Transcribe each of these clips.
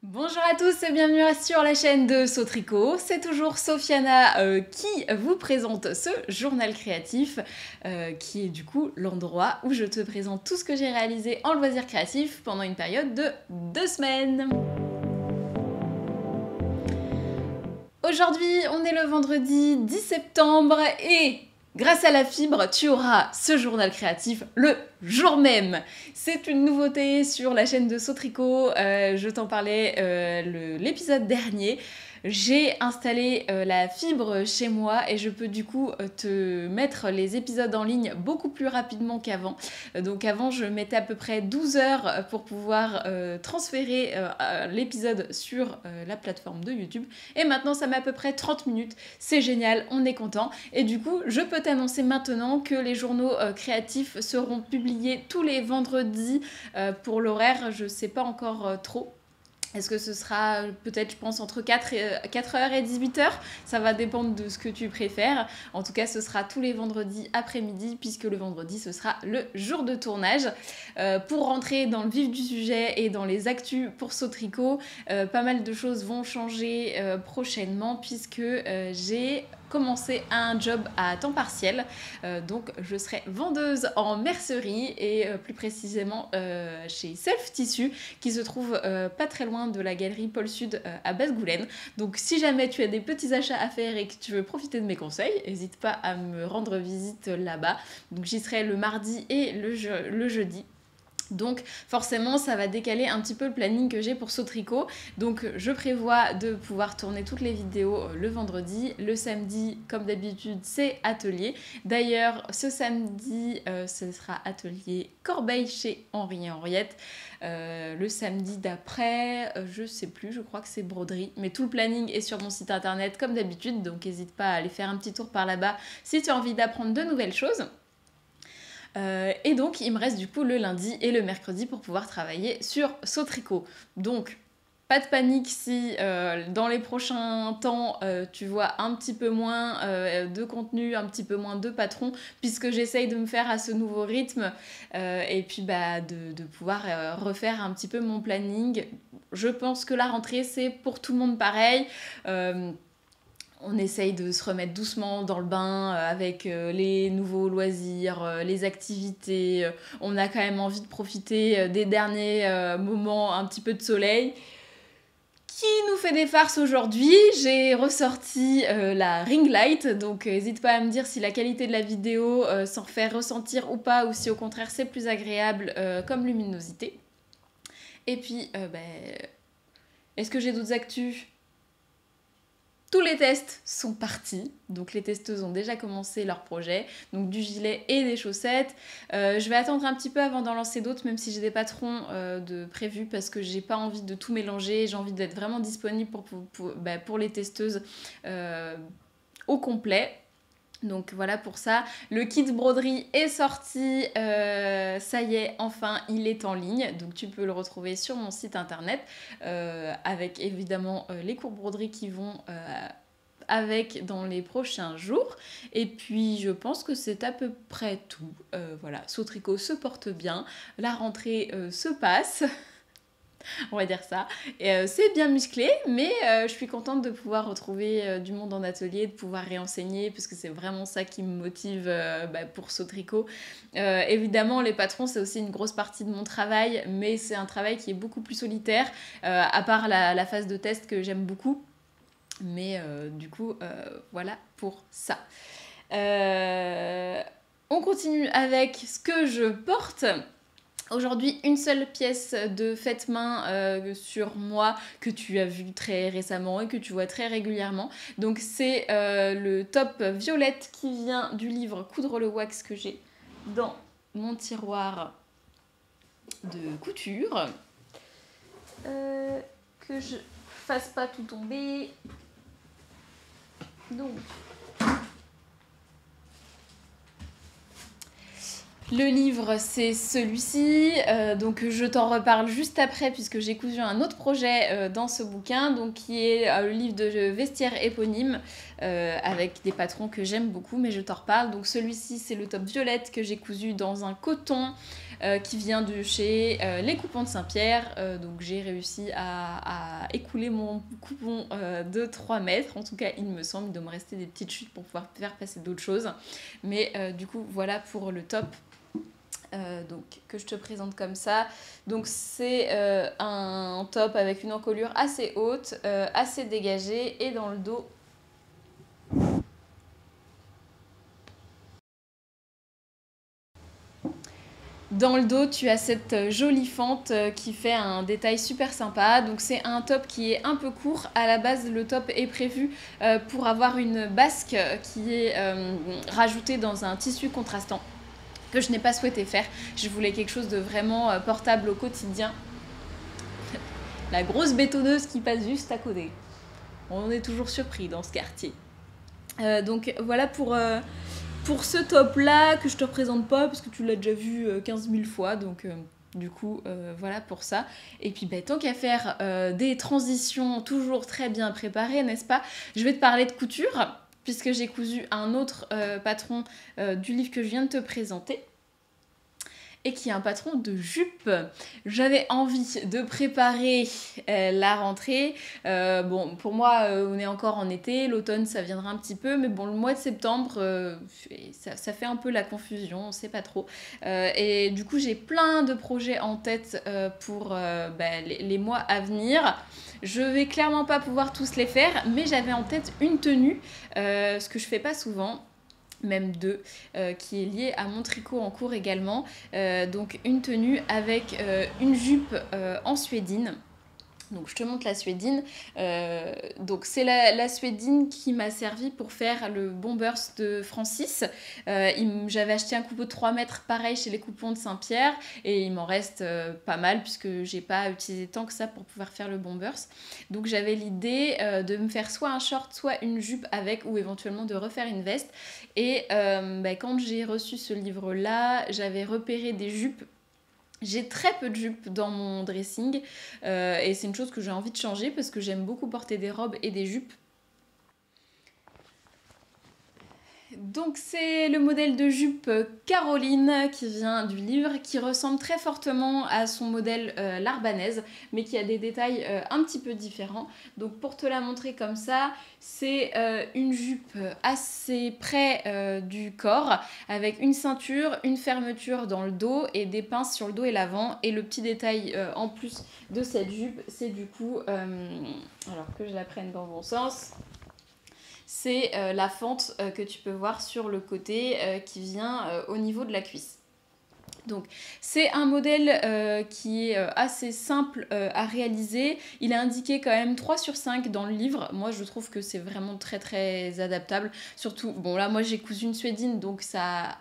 Bonjour à tous et bienvenue sur la chaîne de Sautricot. C'est toujours Sofiana qui vous présente ce journal créatif qui est du coup l'endroit où je te présente tout ce que j'ai réalisé en loisirs créatifs pendant une période de 2 semaines. Aujourd'hui, on est le vendredi 10 septembre et grâce à la fibre, tu auras ce journal créatif le jour même. C'est une nouveauté sur la chaîne de Sautricot, je t'en parlais l'épisode dernier. J'ai installé la fibre chez moi et je peux du coup te mettre les épisodes en ligne beaucoup plus rapidement qu'avant. Donc avant, je mettais à peu près 12 heures pour pouvoir transférer l'épisode sur la plateforme de YouTube. Et maintenant, ça met à peu près 30 minutes. C'est génial, on est content. Et du coup, je peux t'annoncer maintenant que les journaux créatifs seront publiés tous les vendredis. Pour l'horaire, je sais pas encore trop. Est-ce que ce sera peut-être, je pense, entre 4h et 18h? Ça va dépendre de ce que tu préfères. En tout cas, ce sera tous les vendredis après-midi, puisque le vendredi, ce sera le jour de tournage. Pour rentrer dans le vif du sujet et dans les actus pour Sautricot, pas mal de choses vont changer prochainement, puisque j'ai commencé un job à temps partiel. Donc, je serai vendeuse en mercerie et plus précisément chez Self Tissu, qui se trouve pas très loin de la galerie Paul Sud à Basse-Goulaine. Donc si jamais tu as des petits achats à faire et que tu veux profiter de mes conseils, n'hésite pas à me rendre visite là-bas. Donc j'y serai le mardi et le jeudi. Donc forcément ça va décaler un petit peu le planning que j'ai pour Sautricot. Donc je prévois de pouvoir tourner toutes les vidéos le vendredi. Le samedi, comme d'habitude, c'est atelier. D'ailleurs ce samedi ce sera atelier Corbeil chez Henri et Henriette. Le samedi d'après, je sais plus, je crois que c'est broderie. Mais tout le planning est sur mon site internet comme d'habitude. Donc n'hésite pas à aller faire un petit tour par là-bas si tu as envie d'apprendre de nouvelles choses. Et donc il me reste du coup le lundi et le mercredi pour pouvoir travailler sur Sautricot. Donc pas de panique si dans les prochains temps tu vois un petit peu moins de contenu, un petit peu moins de patrons, puisque j'essaye de me faire à ce nouveau rythme et puis de pouvoir refaire un petit peu mon planning. Je pense que la rentrée c'est pour tout le monde pareil. On essaye de se remettre doucement dans le bain avec les nouveaux loisirs, les activités. On a quand même envie de profiter des derniers moments, un petit peu de soleil. Qui nous fait des farces aujourd'hui? J'ai ressorti la ring light, donc n'hésite pas à me dire si la qualité de la vidéo s'en fait ressentir ou pas, ou si au contraire c'est plus agréable comme luminosité. Et puis, est-ce que j'ai d'autres actus? Tous les tests sont partis, donc les testeuses ont déjà commencé leur projet, donc du gilet et des chaussettes. Je vais attendre un petit peu avant d'en lancer d'autres, même si j'ai des patrons de prévus, parce que j'ai pas envie de tout mélanger, j'ai envie d'être vraiment disponible pour les testeuses au complet. Donc voilà pour ça, le kit broderie est sorti, ça y est, enfin il est en ligne, donc tu peux le retrouver sur mon site internet avec évidemment les cours broderie qui vont avec dans les prochains jours. Et puis je pense que c'est à peu près tout. Voilà, Sautricot se porte bien, la rentrée se passe. On va dire ça. Et c'est bien musclé, mais je suis contente de pouvoir retrouver du monde en atelier, de pouvoir réenseigner, parce que c'est vraiment ça qui me motive pour Sautricot. Évidemment, les patrons, c'est aussi une grosse partie de mon travail, mais c'est un travail qui est beaucoup plus solitaire, à part la phase de test que j'aime beaucoup. Mais du coup, voilà pour ça. On continue avec ce que je porte. Aujourd'hui, une seule pièce de faites-main sur moi que tu as vu très récemment et que tu vois très régulièrement. Donc c'est le top violette qui vient du livre Coudre le wax que j'ai dans mon tiroir de couture. Que je fasse pas tout tomber. Donc... Le livre, c'est celui-ci, donc je t'en reparle juste après puisque j'ai cousu un autre projet dans ce bouquin, donc qui est le livre de vestiaire éponyme avec des patrons que j'aime beaucoup, mais je t'en reparle. Donc celui-ci, c'est le top violette que j'ai cousu dans un coton qui vient de chez Les Coupons de Saint-Pierre. Donc j'ai réussi à écouler mon coupon de 3 mètres. En tout cas, il me semble, il doit me rester des petites chutes pour pouvoir faire passer d'autres choses. Mais du coup, voilà pour le top. Donc, que je te présente comme ça. Donc c'est un top avec une encolure assez haute, assez dégagée, et dans le dos, tu as cette jolie fente qui fait un détail super sympa. Donc c'est un top qui est un peu court. À la base, le top est prévu pour avoir une basque qui est rajoutée dans un tissu contrastant, que je n'ai pas souhaité faire. Je voulais quelque chose de vraiment portable au quotidien. La grosse bétonneuse qui passe juste à côté. On est toujours surpris dans ce quartier. Donc voilà pour ce top là, que je te représente pas parce que tu l'as déjà vu 15 000 fois. Donc du coup voilà pour ça. Et puis tant qu'à faire des transitions toujours très bien préparées, n'est-ce pas, je vais te parler de couture, puisque j'ai cousu un autre patron du livre que je viens de te présenter, et qui est un patron de jupe. J'avais envie de préparer la rentrée. Bon, pour moi, on est encore en été, l'automne ça viendra un petit peu, mais bon, le mois de septembre, ça fait un peu la confusion, on sait pas trop. Et du coup, j'ai plein de projets en tête pour les mois à venir. Je vais clairement pas pouvoir tous les faire, mais j'avais en tête une tenue, ce que je fais pas souvent, même deux, qui est liée à mon tricot en cours également. Donc une tenue avec une jupe en suédine. Donc je te montre la suédine. Donc c'est la suédine qui m'a servi pour faire le Bombers de Francis. J'avais acheté un coupeau de 3 mètres pareil chez Les Coupons de Saint-Pierre, et il m'en reste pas mal puisque j'ai pas utilisé tant que ça pour pouvoir faire le Bombers. Donc j'avais l'idée de me faire soit un short, soit une jupe avec, ou éventuellement de refaire une veste. Et quand j'ai reçu ce livre-là, j'avais repéré des jupes. J'ai très peu de jupes dans mon dressing et c'est une chose que j'ai envie de changer parce que j'aime beaucoup porter des robes et des jupes. Donc c'est le modèle de jupe Caroline qui vient du livre, qui ressemble très fortement à son modèle l'Arbanaise, mais qui a des détails un petit peu différents. Donc pour te la montrer comme ça, c'est une jupe assez près du corps, avec une ceinture, une fermeture dans le dos et des pinces sur le dos et l'avant. Et le petit détail en plus de cette jupe, c'est du coup, alors que je la prenne dans le bon sens, c'est la fente que tu peux voir sur le côté qui vient au niveau de la cuisse. Donc c'est un modèle qui est assez simple à réaliser. Il est indiqué quand même 3/5 dans le livre. Moi je trouve que c'est vraiment très très adaptable. Surtout, bon là moi j'ai cousu une suédine, donc ça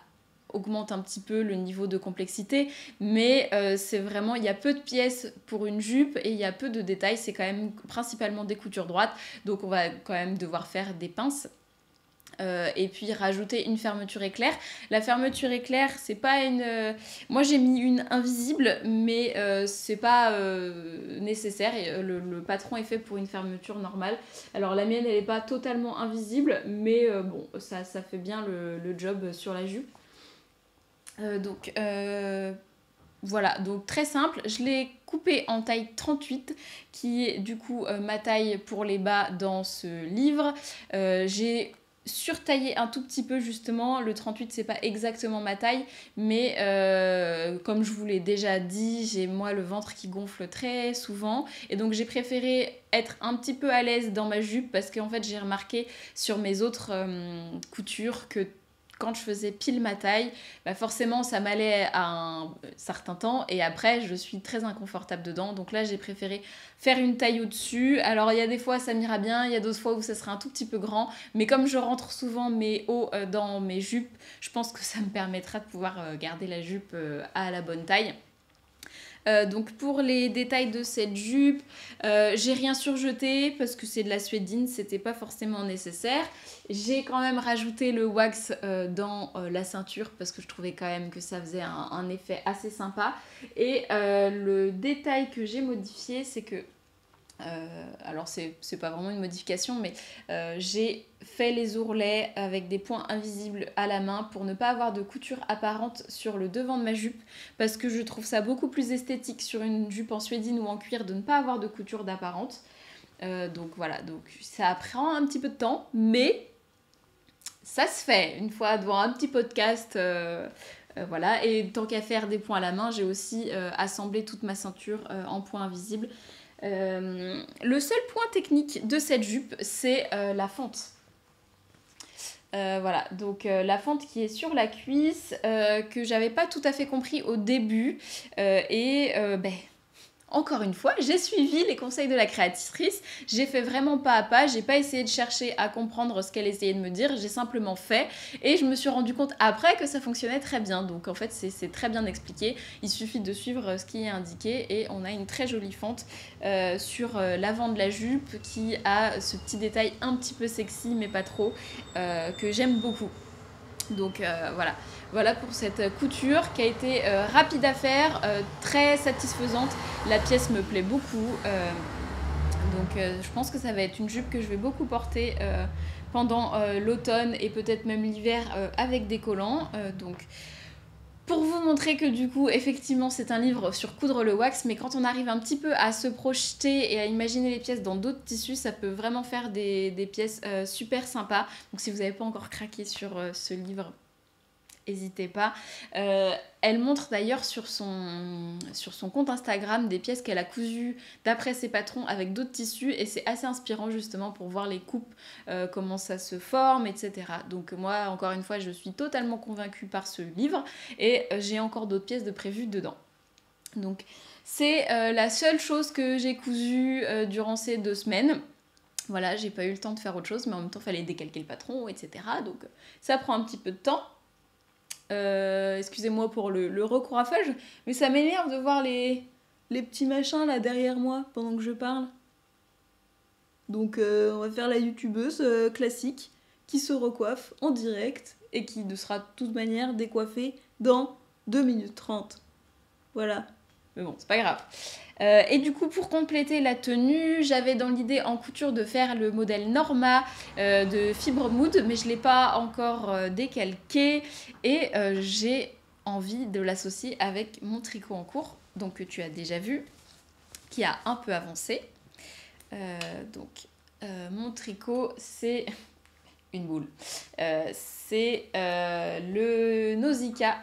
augmente un petit peu le niveau de complexité, mais c'est vraiment, il y a peu de pièces pour une jupe et il y a peu de détails. C'est quand même principalement des coutures droites, donc on va quand même devoir faire des pinces. Et puis rajouter une fermeture éclair. La fermeture éclair, c'est pas une... Moi j'ai mis une invisible, mais c'est pas nécessaire. Le patron est fait pour une fermeture normale. Alors la mienne, elle est pas totalement invisible, mais bon, ça fait bien le job sur la jupe. Voilà, donc très simple. Je l'ai coupé en taille 38, qui est du coup ma taille pour les bas dans ce livre. J'ai surtaillé un tout petit peu justement. Le 38 c'est pas exactement ma taille, mais comme je vous l'ai déjà dit, j'ai moi le ventre qui gonfle très souvent, et donc j'ai préféré être un petit peu à l'aise dans ma jupe, parce qu'en fait j'ai remarqué sur mes autres coutures que quand je faisais pile ma taille, forcément ça m'allait à un certain temps, et après je suis très inconfortable dedans. Donc là j'ai préféré faire une taille au-dessus. Alors il y a des fois ça m'ira bien, il y a d'autres fois où ça sera un tout petit peu grand, mais comme je rentre souvent mes hauts dans mes jupes, je pense que ça me permettra de pouvoir garder la jupe à la bonne taille. Donc pour les détails de cette jupe, j'ai rien surjeté parce que c'est de la suédine, c'était pas forcément nécessaire. J'ai quand même rajouté le wax dans la ceinture parce que je trouvais quand même que ça faisait un effet assez sympa. Et le détail que j'ai modifié, c'est que Alors c'est pas vraiment une modification, mais j'ai fait les ourlets avec des points invisibles à la main pour ne pas avoir de couture apparente sur le devant de ma jupe, parce que je trouve ça beaucoup plus esthétique sur une jupe en suédine ou en cuir de ne pas avoir de couture d'apparente. Donc voilà, donc ça prend un petit peu de temps, mais ça se fait une fois devant un petit podcast. Voilà, et tant qu'à faire des points à la main, j'ai aussi assemblé toute ma ceinture en points invisibles. Le seul point technique de cette jupe, c'est la fente. Voilà, donc la fente qui est sur la cuisse, que j'avais pas tout à fait compris au début, encore une fois, j'ai suivi les conseils de la créatrice, j'ai fait vraiment pas à pas, j'ai pas essayé de chercher à comprendre ce qu'elle essayait de me dire, j'ai simplement fait et je me suis rendu compte après que ça fonctionnait très bien. Donc en fait c'est très bien expliqué, il suffit de suivre ce qui est indiqué et on a une très jolie fente sur l'avant de la jupe qui a ce petit détail un petit peu sexy mais pas trop, que j'aime beaucoup. Donc voilà pour cette couture qui a été rapide à faire, très satisfaisante. La pièce me plaît beaucoup. Donc je pense que ça va être une jupe que je vais beaucoup porter pendant l'automne et peut-être même l'hiver avec des collants. Donc pour vous montrer que du coup, effectivement, c'est un livre sur coudre le wax, mais quand on arrive un petit peu à se projeter et à imaginer les pièces dans d'autres tissus, ça peut vraiment faire des pièces super sympas. Donc si vous n'avez pas encore craqué sur ce livre, n'hésitez pas. Elle montre d'ailleurs sur son compte Instagram des pièces qu'elle a cousues d'après ses patrons avec d'autres tissus et c'est assez inspirant justement pour voir les coupes, comment ça se forme, etc. Donc moi, encore une fois, je suis totalement convaincue par ce livre et j'ai encore d'autres pièces de prévues dedans. Donc c'est la seule chose que j'ai cousue durant ces 2 semaines. Voilà, j'ai pas eu le temps de faire autre chose, mais en même temps, il fallait décalquer le patron, etc. Donc ça prend un petit peu de temps. Excusez-moi pour le recoiffage, mais ça m'énerve de voir les petits machins là derrière moi pendant que je parle. Donc on va faire la youtubeuse classique qui se recoiffe en direct et qui sera de toute manière décoiffée dans 2 minutes 30. Voilà. Mais bon, c'est pas grave. Et du coup, pour compléter la tenue, j'avais dans l'idée en couture de faire le modèle Norma de Fibre Mood, mais je ne l'ai pas encore décalqué. Et j'ai envie de l'associer avec mon tricot en cours, donc que tu as déjà vu, qui a un peu avancé. Mon tricot, c'est une boule. C'est le Nausicaa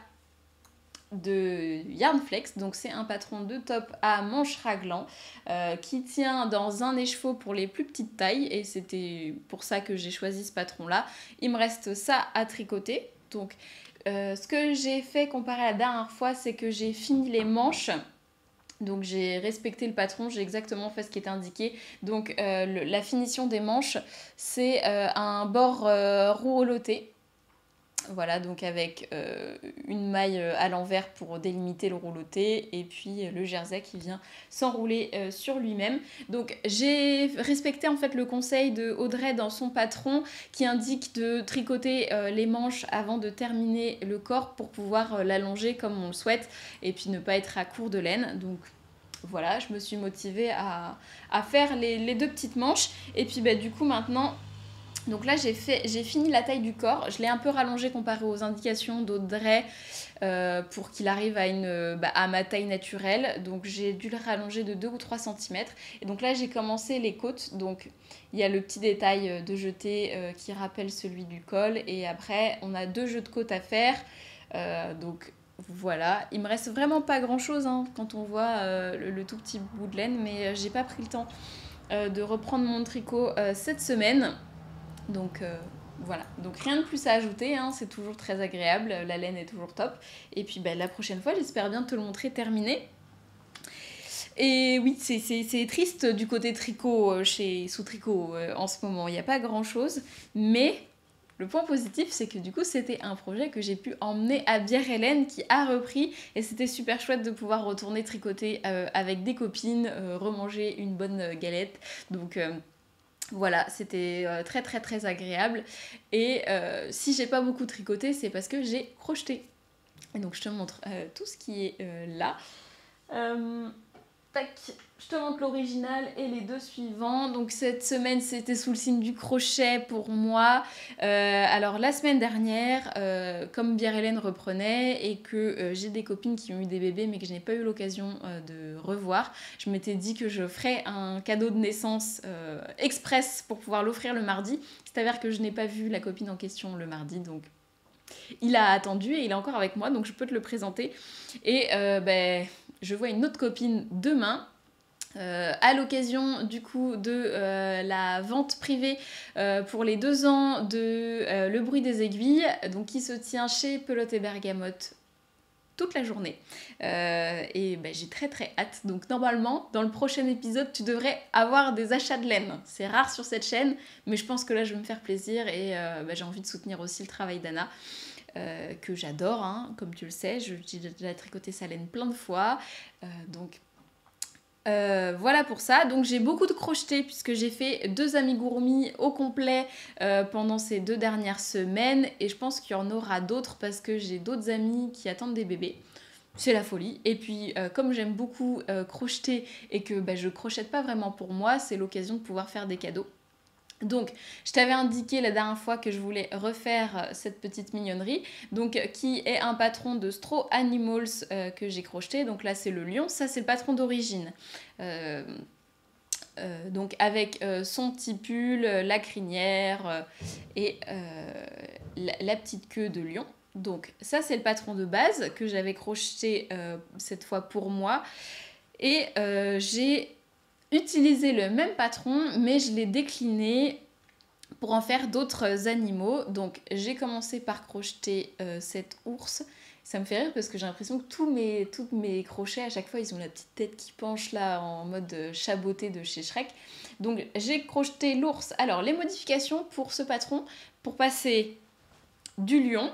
de Yarnflex, donc c'est un patron de top à manches raglan qui tient dans un écheveau pour les plus petites tailles et c'était pour ça que j'ai choisi ce patron là. Il me reste ça à tricoter, donc ce que j'ai fait comparé à la dernière fois, c'est que j'ai fini les manches. Donc j'ai respecté le patron, j'ai exactement fait ce qui était indiqué. Donc la finition des manches, c'est un bord rouloté. Voilà, donc avec une maille à l'envers pour délimiter le rouloté et puis le jersey qui vient s'enrouler sur lui-même. Donc j'ai respecté en fait le conseil de Audrey dans son patron qui indique de tricoter les manches avant de terminer le corps pour pouvoir l'allonger comme on le souhaite et puis ne pas être à court de laine. Donc voilà, je me suis motivée à faire les 2 petites manches et puis du coup maintenant... Donc là, j'ai fini la taille du corps. Je l'ai un peu rallongé comparé aux indications d'Audrey pour qu'il arrive à ma taille naturelle. Donc j'ai dû le rallonger de 2 ou 3 cm. Et donc là, j'ai commencé les côtes. Donc il y a le petit détail de jeté qui rappelle celui du col. Et après, on a 2 jeux de côtes à faire. Donc voilà. Il me reste vraiment pas grand-chose quand on voit le tout petit bout de laine. Mais j'ai pas pris le temps de reprendre mon tricot cette semaine. Donc voilà, donc rien de plus à ajouter, c'est toujours très agréable, la laine est toujours top. Et puis la prochaine fois, j'espère bien te le montrer terminé. Et oui, c'est triste du côté tricot chez Sous Tricot en ce moment, il n'y a pas grand chose, mais le point positif, c'est que du coup, c'était un projet que j'ai pu emmener à Bière-Hélène qui a repris et c'était super chouette de pouvoir retourner tricoter avec des copines, remanger une bonne galette. Donc voilà, c'était très très très agréable et si j'ai pas beaucoup tricoté, c'est parce que j'ai crocheté. Et donc je te montre tout ce qui est là. tac, je te montre l'original et les deux suivants. Donc cette semaine, c'était sous le signe du crochet pour moi. Alors la semaine dernière, comme Bière-Hélène reprenait et que j'ai des copines qui ont eu des bébés mais que je n'ai pas eu l'occasion de revoir, je m'étais dit que je ferais un cadeau de naissance express pour pouvoir l'offrir le mardi. Il s'avère que je n'ai pas vu la copine en question le mardi, donc il a attendu et il est encore avec moi, donc je peux te le présenter. Et je vois une autre copine demain. À l'occasion du coup de la vente privée pour les 2 ans de Le Bruit des Aiguilles, donc qui se tient chez Pelote et Bergamote toute la journée. J'ai très très hâte. Donc normalement, dans le prochain épisode, tu devrais avoir des achats de laine. C'est rare sur cette chaîne, mais je pense que là, je vais me faire plaisir et j'ai envie de soutenir aussi le travail d'Anna. Que j'adore, hein, comme tu le sais, j'ai déjà tricoté sa laine plein de fois. Voilà pour ça. Donc j'ai beaucoup de crochetés puisque j'ai fait 2 amigurumis au complet pendant ces 2 dernières semaines et je pense qu'il y en aura d'autres parce que j'ai d'autres amis qui attendent des bébés. C'est la folie. Et puis comme j'aime beaucoup crocheter et que je crochette pas vraiment pour moi, c'est l'occasion de pouvoir faire des cadeaux. Donc, je t'avais indiqué la dernière fois que je voulais refaire cette petite mignonnerie, donc qui est un patron de Straw Animals que j'ai crocheté. Donc là, c'est le lion, ça c'est le patron d'origine. Donc avec son petit pull, la crinière et la petite queue de lion. Donc ça c'est le patron de base que j'avais crocheté cette fois pour moi. Et j'ai utilisé le même patron, mais je l'ai décliné pour en faire d'autres animaux. Donc j'ai commencé par crocheter cet ours. Ça me fait rire parce que j'ai l'impression que tous mes crochets, à chaque fois, ils ont la petite tête qui penche là en mode chaboté de chez Shrek. Donc j'ai crocheté l'ours. Alors les modifications pour ce patron, pour passer du lion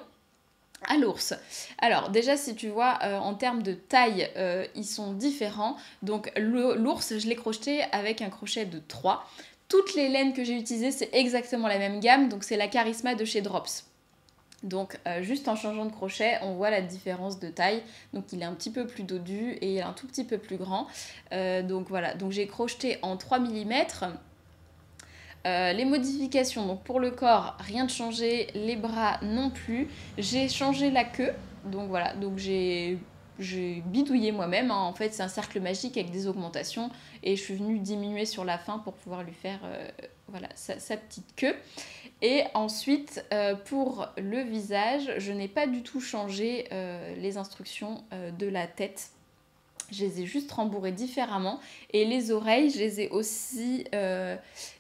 à l'ours. Alors déjà si tu vois en termes de taille ils sont différents. Donc l'ours je l'ai crocheté avec un crochet de 3. Toutes les laines que j'ai utilisées c'est exactement la même gamme. Donc c'est la Charisma de chez Drops. Donc juste en changeant de crochet on voit la différence de taille. Donc il est un petit peu plus dodu et il est un tout petit peu plus grand. Donc voilà, donc j'ai crocheté en 3 mm. Les modifications, donc pour le corps, rien de changé, les bras non plus. J'ai changé la queue, donc voilà, donc j'ai bidouillé moi-même, hein. En fait c'est un cercle magique avec des augmentations et je suis venue diminuer sur la fin pour pouvoir lui faire voilà, sa petite queue. Et ensuite pour le visage, je n'ai pas du tout changé les instructions de la tête. Je les ai juste rembourrées différemment. Et les oreilles, je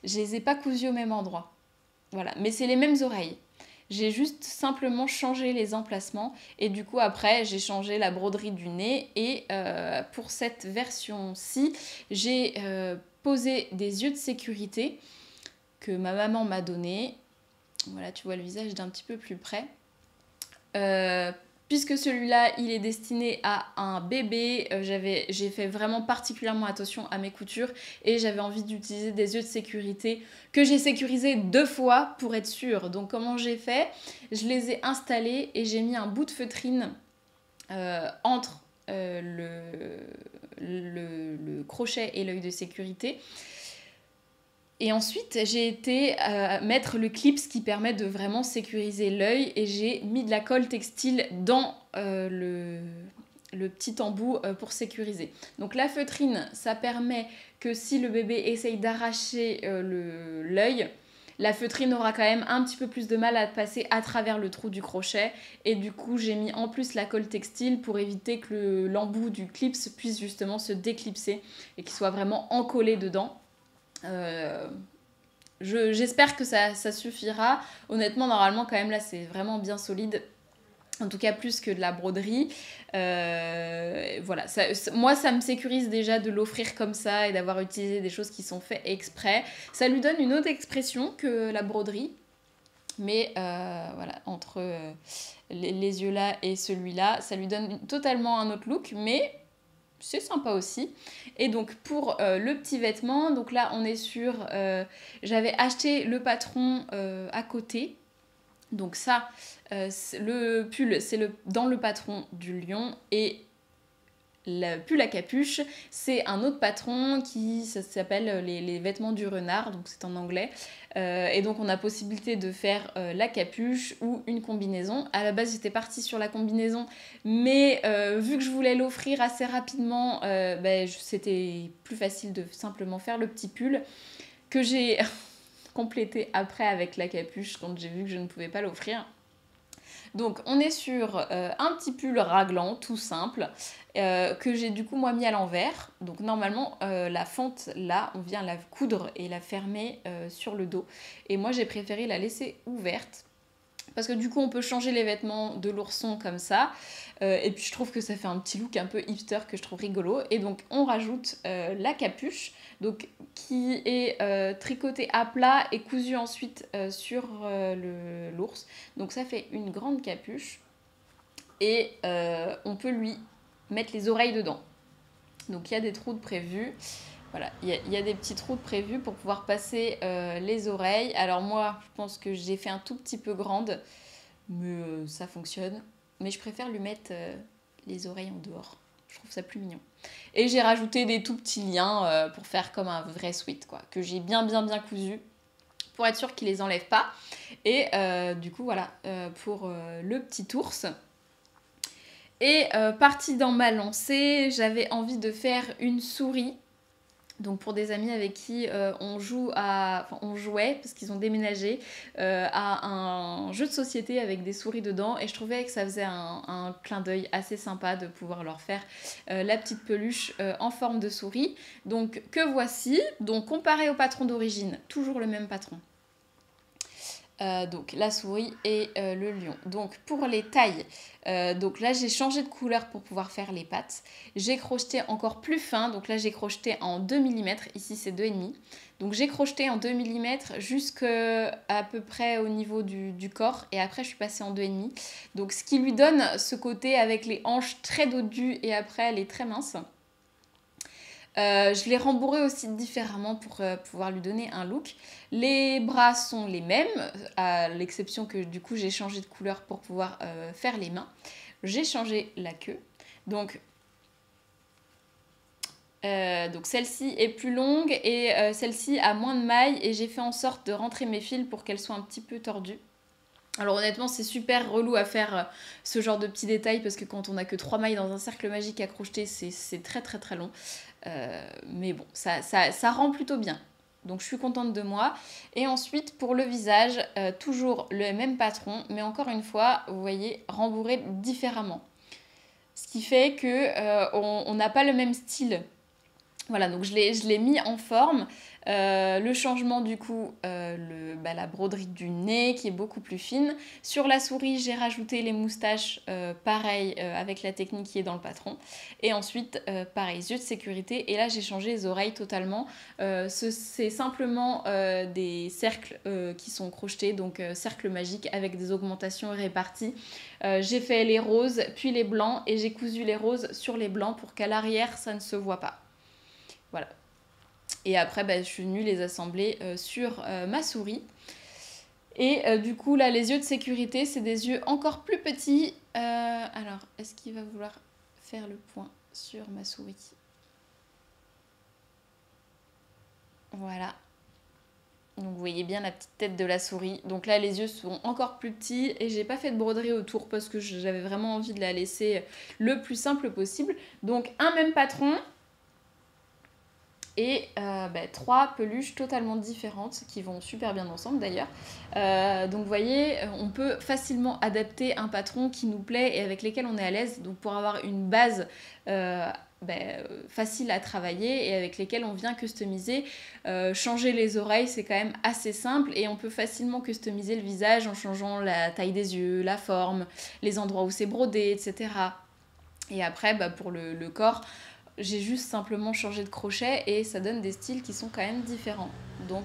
les ai pas cousues au même endroit. Voilà, mais c'est les mêmes oreilles. J'ai juste simplement changé les emplacements. Et du coup, après, j'ai changé la broderie du nez. Et pour cette version-ci, j'ai posé des yeux de sécurité que ma maman m'a donné. Voilà, tu vois le visage d'un petit peu plus près. Puisque celui-là, il est destiné à un bébé, j'ai fait vraiment particulièrement attention à mes coutures et j'avais envie d'utiliser des yeux de sécurité que j'ai sécurisés 2 fois pour être sûre. Donc comment j'ai fait? Je les ai installés et j'ai mis un bout de feutrine entre le crochet et l'œil de sécurité. Et ensuite, j'ai été mettre le clips qui permet de vraiment sécuriser l'œil et j'ai mis de la colle textile dans le petit embout pour sécuriser. Donc la feutrine, ça permet que si le bébé essaye d'arracher l'œil, la feutrine aura quand même un petit peu plus de mal à passer à travers le trou du crochet. Et du coup, j'ai mis en plus la colle textile pour éviter que l'embout du clips puisse justement se déclipser et qu'il soit vraiment encollé dedans. J'espère que ça suffira. Honnêtement, normalement, quand même, là, c'est vraiment bien solide. En tout cas, plus que de la broderie. Voilà, moi, ça me sécurise déjà de l'offrir comme ça et d'avoir utilisé des choses qui sont faites exprès. Ça lui donne une autre expression que la broderie. Mais voilà, entre les yeux là et celui-là, ça lui donne totalement un autre look. Mais c'est sympa aussi. Et donc pour le petit vêtement, donc là on est sur j'avais acheté le patron à côté. Donc ça le pull c'est dans le patron du lion et le pull à capuche, c'est un autre patron ça s'appelle les vêtements du renard, donc c'est en anglais. Et donc on a possibilité de faire la capuche ou une combinaison. À la base j'étais partie sur la combinaison, mais vu que je voulais l'offrir assez rapidement, c'était plus facile de simplement faire le petit pull que j'ai complété après avec la capuche quand j'ai vu que je ne pouvais pas l'offrir. Donc on est sur un petit pull raglan tout simple que j'ai du coup moi mis à l'envers. Donc normalement la fente là on vient la coudre et la fermer sur le dos. Et moi j'ai préféré la laisser ouverte. Parce que du coup on peut changer les vêtements de l'ourson comme ça. Et puis je trouve que ça fait un petit look un peu hipster que je trouve rigolo. Et donc on rajoute la capuche, donc, qui est tricotée à plat et cousue ensuite sur l'ours. Donc ça fait une grande capuche. Et on peut lui mettre les oreilles dedans. Donc il y a des trous de prévus. Voilà, il y a des petits trous de prévus pour pouvoir passer les oreilles. Alors moi, je pense que j'ai fait un tout petit peu grande, mais ça fonctionne. Mais je préfère lui mettre les oreilles en dehors. Je trouve ça plus mignon. Et j'ai rajouté des tout petits liens pour faire comme un vrai sweat, quoi, que j'ai bien cousu pour être sûr qu'il les enlève pas. Et du coup, voilà, pour le petit ours. Et partie dans ma lancée, j'avais envie de faire une souris. Donc pour des amis avec qui on jouait, parce qu'ils ont déménagé, à un jeu de société avec des souris dedans. Et je trouvais que ça faisait un clin d'œil assez sympa de pouvoir leur faire la petite peluche en forme de souris. Donc que voici, donc comparé au patron d'origine, toujours le même patron. Donc la souris et le lion. Donc pour les tailles, donc là j'ai changé de couleur pour pouvoir faire les pattes. J'ai crocheté encore plus fin, donc là j'ai crocheté en 2 mm, ici c'est 2,5. Donc j'ai crocheté en 2 mm jusqu'à peu près au niveau du corps et après je suis passée en 2,5. Donc ce qui lui donne ce côté avec les hanches très dodues et après elle est très mince. Je l'ai rembourré aussi différemment pour pouvoir lui donner un look. Les bras sont les mêmes, à l'exception que du coup j'ai changé de couleur pour pouvoir faire les mains. J'ai changé la queue. Donc celle-ci est plus longue et celle-ci a moins de mailles et j'ai fait en sorte de rentrer mes fils pour qu'elle soit un petit peu tordue. Alors honnêtement c'est super relou à faire ce genre de petits détails parce que quand on a que 3 mailles dans un cercle magique à crocheter c'est très long. Mais bon ça rend plutôt bien. Donc je suis contente de moi. Et ensuite pour le visage, toujours le même patron mais encore une fois vous voyez rembourré différemment. Ce qui fait que on n'a pas le même style. Voilà, donc je l'ai mis en forme. Le changement du coup, la broderie du nez qui est beaucoup plus fine. Sur la souris, j'ai rajouté les moustaches, pareil, avec la technique qui est dans le patron. Et ensuite, pareil, yeux de sécurité. Et là, j'ai changé les oreilles totalement. C'est simplement des cercles qui sont crochetés, donc cercles magiques avec des augmentations réparties. J'ai fait les roses, puis les blancs, et j'ai cousu les roses sur les blancs pour qu'à l'arrière, ça ne se voit pas. Voilà. Et après, je suis venue les assembler sur ma souris. Et du coup, là, les yeux de sécurité, c'est des yeux encore plus petits. Alors, est-ce qu'il va vouloir faire le point sur ma souris? Voilà. Donc vous voyez bien la petite tête de la souris. Donc là les yeux sont encore plus petits et j'ai pas fait de broderie autour parce que j'avais vraiment envie de la laisser le plus simple possible. Donc un même patron et 3 peluches totalement différentes qui vont super bien ensemble d'ailleurs. Donc vous voyez, on peut facilement adapter un patron qui nous plaît et avec lesquels on est à l'aise. Donc pour avoir une base facile à travailler et avec lesquels on vient customiser. Changer les oreilles, c'est quand même assez simple et on peut facilement customiser le visage en changeant la taille des yeux, la forme, les endroits où c'est brodé, etc. Et après, pour le corps, j'ai juste simplement changé de crochet et ça donne des styles qui sont quand même différents. Donc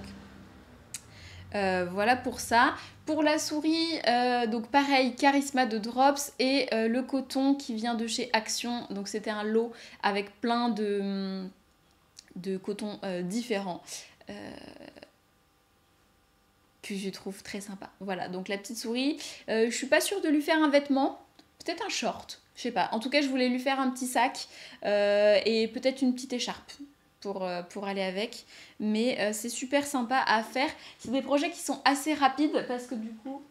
voilà pour ça. Pour la souris, donc pareil, Charisma de Drops et le coton qui vient de chez Action. Donc c'était un lot avec plein de cotons différents que je trouve très sympa. Voilà, donc la petite souris, je suis pas sûre de lui faire un vêtement peut-être un short, je sais pas. En tout cas, je voulais lui faire un petit sac et peut-être une petite écharpe pour aller avec. Mais c'est super sympa à faire. C'est des projets qui sont assez rapides parce que du coup,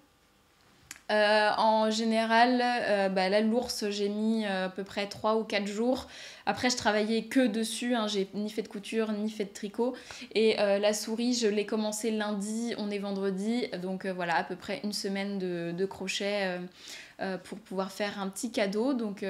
en général, là, l'ours, j'ai mis à peu près 3 ou 4 jours. Après, je travaillais que dessus, hein, j'ai ni fait de couture, ni fait de tricot. Et la souris, je l'ai commencé lundi, on est vendredi. Donc voilà, à peu près une semaine de crochet pour pouvoir faire un petit cadeau. Donc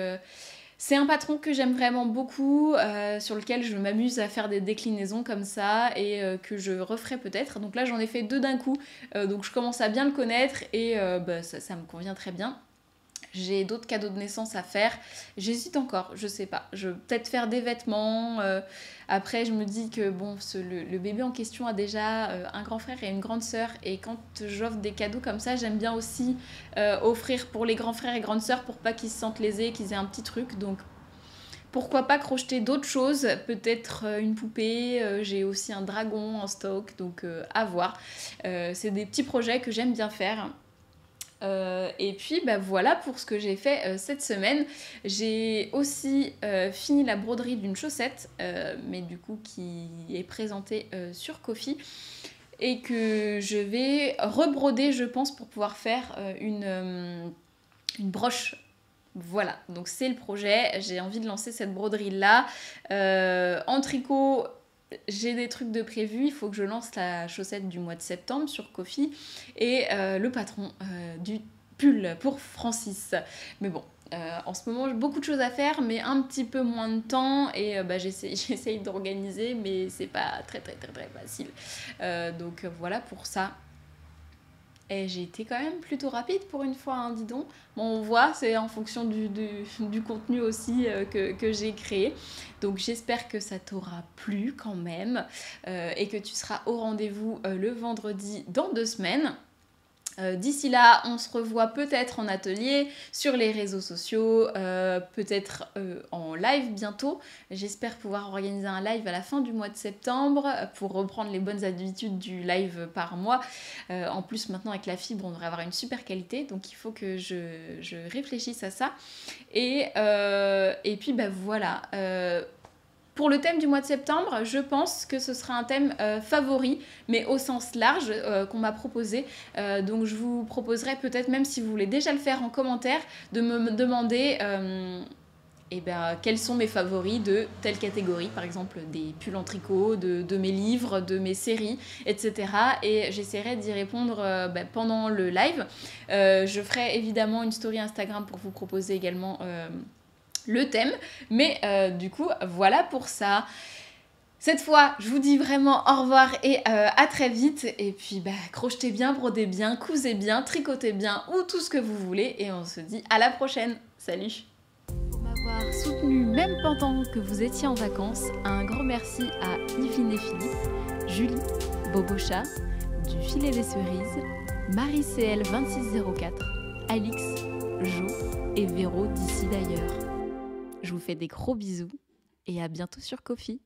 c'est un patron que j'aime vraiment beaucoup, sur lequel je m'amuse à faire des déclinaisons comme ça et que je referai peut-être. Donc là, j'en ai fait 2 d'un coup, donc je commence à bien le connaître et ça me convient très bien. J'ai d'autres cadeaux de naissance à faire. J'hésite encore, je sais pas. Je vais peut-être faire des vêtements. Après, je me dis que bon, le bébé en question a déjà un grand frère et une grande sœur. Et quand j'offre des cadeaux comme ça, j'aime bien aussi offrir pour les grands frères et grandes sœurs pour pas qu'ils se sentent lésés, qu'ils aient un petit truc. Donc pourquoi pas crocheter d'autres choses, peut-être une poupée, j'ai aussi un dragon en stock, donc à voir. C'est des petits projets que j'aime bien faire. Et puis voilà pour ce que j'ai fait cette semaine. J'ai aussi fini la broderie d'une chaussette, mais du coup qui est présentée sur Ko-fi et que je vais rebroder, je pense, pour pouvoir faire une broche. Voilà, donc c'est le projet. J'ai envie de lancer cette broderie là en tricot. J'ai des trucs de prévu, il faut que je lance la chaussette du mois de septembre sur Ko-fi et le patron du pull pour Francis. Mais bon, en ce moment j'ai beaucoup de choses à faire, mais un petit peu moins de temps et j'essaye d'organiser, mais c'est pas très facile. Donc voilà pour ça. Et j'ai été quand même plutôt rapide pour une fois, hein, dis donc. Bon, on voit, c'est en fonction du contenu aussi que j'ai créé. Donc j'espère que ça t'aura plu quand même et que tu seras au rendez-vous le vendredi dans 2 semaines. D'ici là, on se revoit peut-être en atelier, sur les réseaux sociaux, peut-être en live bientôt. J'espère pouvoir organiser un live à la fin du mois de septembre pour reprendre les bonnes habitudes du live par mois. En plus, maintenant avec la fibre, on devrait avoir une super qualité, donc il faut que je réfléchisse à ça. Et puis voilà. Pour le thème du mois de septembre, je pense que ce sera un thème favori, mais au sens large qu'on m'a proposé. Donc je vous proposerai peut-être, même si vous voulez déjà le faire en commentaire, de me demander quels sont mes favoris de telle catégorie, par exemple des pulls en tricot, de mes livres, de mes séries, etc. Et j'essaierai d'y répondre pendant le live. Je ferai évidemment une story Instagram pour vous proposer également le thème, mais du coup voilà pour ça. Cette fois je vous dis vraiment au revoir et à très vite, et puis crochetez bien, brodez bien, cousez bien, tricotez bien ou tout ce que vous voulez, et on se dit à la prochaine. Salut. Pour m'avoir soutenu même pendant que vous étiez en vacances, un grand merci à Yveline et Philippe, Julie, Bobocha, du Filet des Cerises, Marie-CL2604, Alix, Jo et Véro d'ici d'ailleurs. Je vous fais des gros bisous et à bientôt sur Ko-fi.